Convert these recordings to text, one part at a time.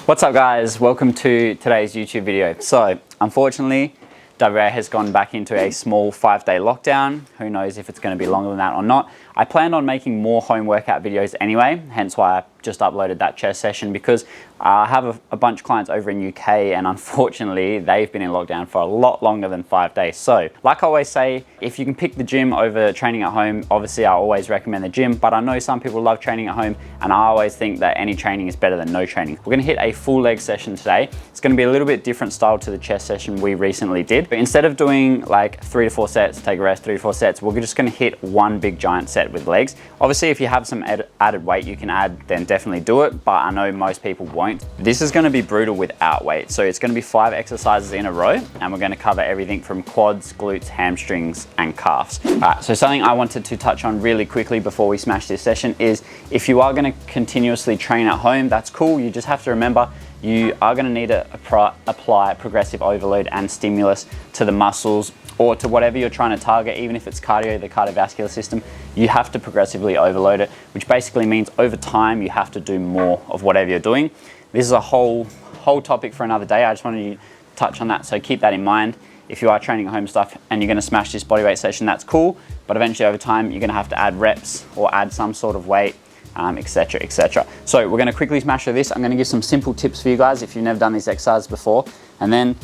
What's up guys, welcome to today's YouTube video. So unfortunately, WA has gone back into a small 5-day lockdown. Who knows if it's going to be longer than that or not. I planned on making more home workout videos anyway, hence why I just uploaded that chest session, because I have a bunch of clients over in UK and unfortunately they've been in lockdown for a lot longer than 5 days. So like I always say, if you can pick the gym over training at home, obviously I always recommend the gym, but I know some people love training at home and I always think that any training is better than no training. We're going to hit a full leg session today. It's going to be a little bit different style to the chest session we recently did. But instead of doing like 3 to 4 sets, take a rest, 3 to 4 sets, we're just going to hit one big giant set with legs. Obviously if you have some added weight you can add, then definitely do it, but I know most people won't. This is going to be brutal without weight. So it's going to be 5 exercises in a row and we're going to cover everything from quads, glutes, hamstrings and calves. Alright, so something I wanted to touch on really quickly before we smash this session is if you are going to continuously train at home, that's cool. You just have to remember you are going to need to apply progressive overload and stimulus to the muscles or to whatever you're trying to target. Even if it's cardio, the cardiovascular system, you have to progressively overload it, which basically means over time you have to do more of whatever you're doing. This is a whole topic for another day. I just wanted to touch on that, so keep that in mind. If you are training at home stuff and you're going to smash this bodyweight session, that's cool, but eventually over time you're going to have to add reps or add some sort of weight, etc, etc. So we're going to quickly smash through this. I'm going to give some simple tips for you guys if you've never done these exercises before, and then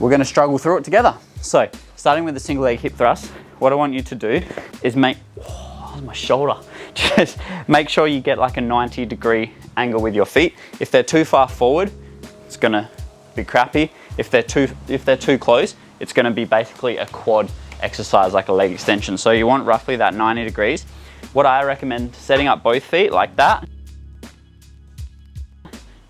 we're going to struggle through it together. So starting with the single leg hip thrust, what I want you to do is my shoulder. Just make sure you get like a 90-degree angle with your feet. If they're too far forward, it's gonna be crappy. If they're too close, it's gonna be basically a quad exercise, like a leg extension. So you want roughly that 90 degrees. What I recommend, setting up both feet like that,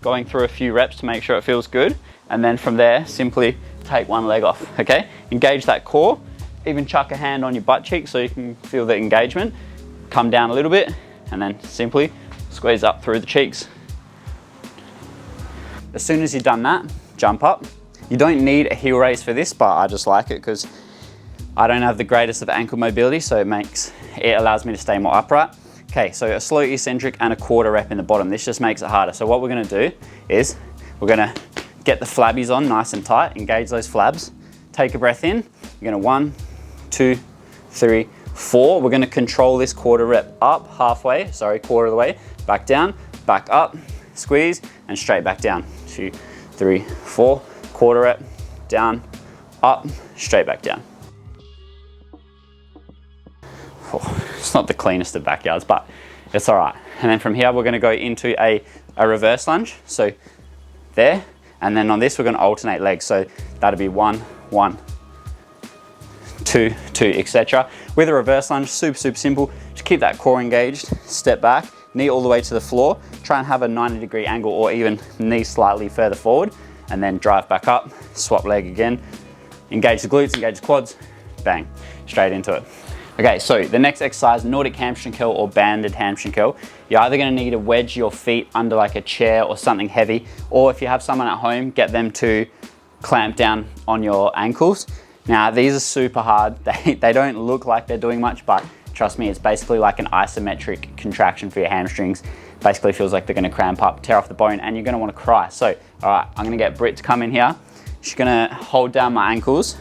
going through a few reps to make sure it feels good, and then from there, simply take one leg off, okay? Engage that core, even chuck a hand on your butt cheek so you can feel the engagement. Come down a little bit, and then simply squeeze up through the cheeks. As soon as you've done that, jump up. You don't need a heel raise for this, but I just like it because I don't have the greatest of ankle mobility, so it allows me to stay more upright. Okay, so a slow eccentric and a quarter rep in the bottom. This just makes it harder. So what we're gonna do is we're gonna get the flabbies on nice and tight, engage those flabs, take a breath in. You're gonna 1, 2, 3, 4. We're gonna control this quarter rep up halfway, quarter of the way, back down, back up, squeeze, and straight back down. 2, 3, 4, quarter rep, down, up, straight back down. Oh, it's not the cleanest of backyards, but it's all right. And then from here, we're gonna go into a reverse lunge. So there, and then on this, we're gonna alternate legs. So that'll be 1, 1, 2, 2, etc. With a reverse lunge, super simple. Just keep that core engaged, step back, knee all the way to the floor, try and have a 90-degree angle or even knee slightly further forward, and then drive back up, swap leg again, engage the glutes, engage the quads, bang, straight into it. Okay, so the next exercise, Nordic hamstring curl or banded hamstring curl. You're either gonna need to wedge your feet under like a chair or something heavy, or if you have someone at home, get them to clamp down on your ankles. Now, these are super hard. They don't look like they're doing much, but trust me, it's basically like an isometric contraction for your hamstrings. Basically feels like they're gonna cramp up, tear off the bone, and you're gonna wanna cry. So, all right, I'm gonna get Britt to come in here. She's gonna hold down my ankles,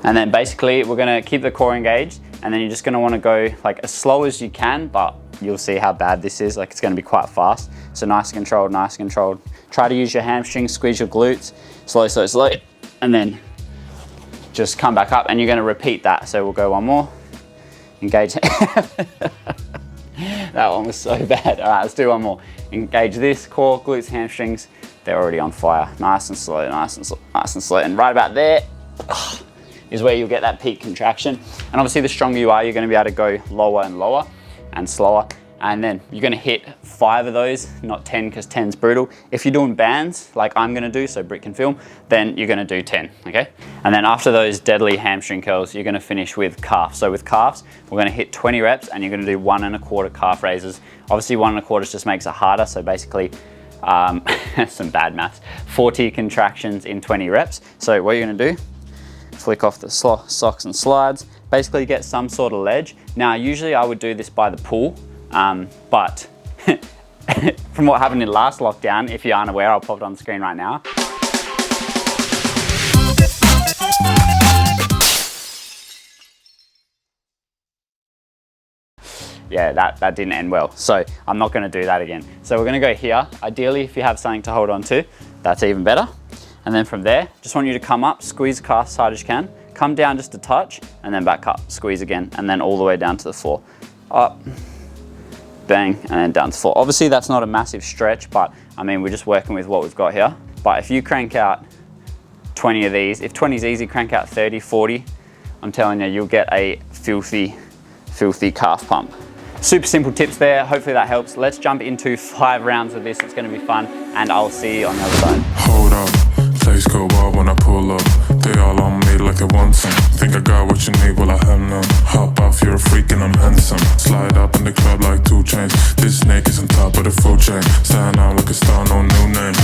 and then basically we're gonna keep the core engaged, and then you're just gonna wanna go like as slow as you can, but you'll see how bad this is. Like, it's gonna be quite fast. So nice and controlled, nice and controlled. Try to use your hamstrings, squeeze your glutes, slow, slow, slow, and then just come back up, and you're gonna repeat that. So we'll go one more, engage. That one was so bad. All right, let's do one more. Engage this, core, glutes, hamstrings. They're already on fire. Nice and slow, nice and slow, nice and slow. And right about there is where you'll get that peak contraction. And obviously the stronger you are, you're gonna be able to go lower and lower and slower. And then you're gonna hit 5 of those, not 10, because 10's brutal. If you're doing bands, like I'm gonna do, so Britt can film, then you're gonna do 10, okay? And then after those deadly hamstring curls, you're gonna finish with calves. So with calves, we're gonna hit 20 reps and you're gonna do 1 1/4 calf raises. Obviously 1 1/4 just makes it harder, so basically, some bad maths, 40 contractions in 20 reps. So what you're gonna do, flick off the socks and slides, basically get some sort of ledge. Now, usually I would do this by the pool, but from what happened in last lockdown. If you aren't aware, I'll pop it on the screen right now. Yeah, that didn't end well. So I'm not gonna do that again. So we're gonna go here. Ideally, if you have something to hold on to, that's even better. And then from there, just want you to come up, squeeze as hard as you can, come down just a touch, and then back up, squeeze again, and then all the way down to the floor. Up, bang, and then down to the floor. Obviously, that's not a massive stretch, but I mean, we're just working with what we've got here. But if you crank out 20 of these, if 20 is easy, crank out 30, 40, I'm telling you, you'll get a filthy calf pump. Super simple tips there. Hopefully that helps. Let's jump into 5 rounds of this. It's going to be fun, and I'll see you on the other side. Hold up, place go wild when I pull up. They all on me like they want some. Think I got what you need, well I have none. Hop off, you're a freak and I'm handsome. Slide up in the club like 2 chains. This snake is on top of the food chain. Stand out like a star, no new name.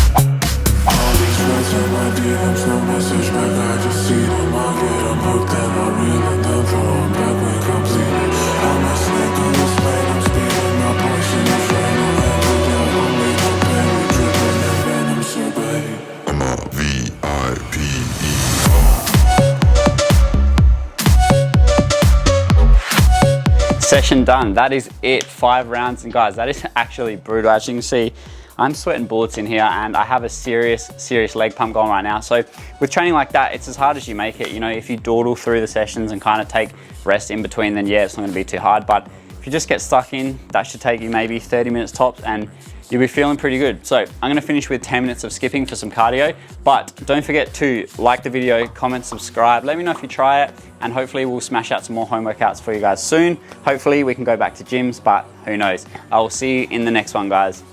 All these words in my DMs, no message back. I just see them, I get them hooked and I reel and then throw them back when completed. I'm a snake on this lane, I'm speeding my portion of rain. No handle down, I'll make no pain. We dripping in venom, so babe, I'm a VIP. Session done. That is it. 5 rounds, and guys, that is actually brutal. As you can see, I'm sweating bullets in here, and I have a serious leg pump going right now. So with training like that, it's as hard as you make it. You know, if you dawdle through the sessions and kind of take rest in between, then yeah, it's not going to be too hard. But if you just get stuck in, that should take you maybe 30 minutes tops, and you'll be feeling pretty good. So I'm going to finish with 10 minutes of skipping for some cardio, but don't forget to like the video, comment, subscribe. Let me know if you try it, and hopefully we'll smash out some more home workouts for you guys soon. Hopefully we can go back to gyms, but who knows. I will see you in the next one, guys.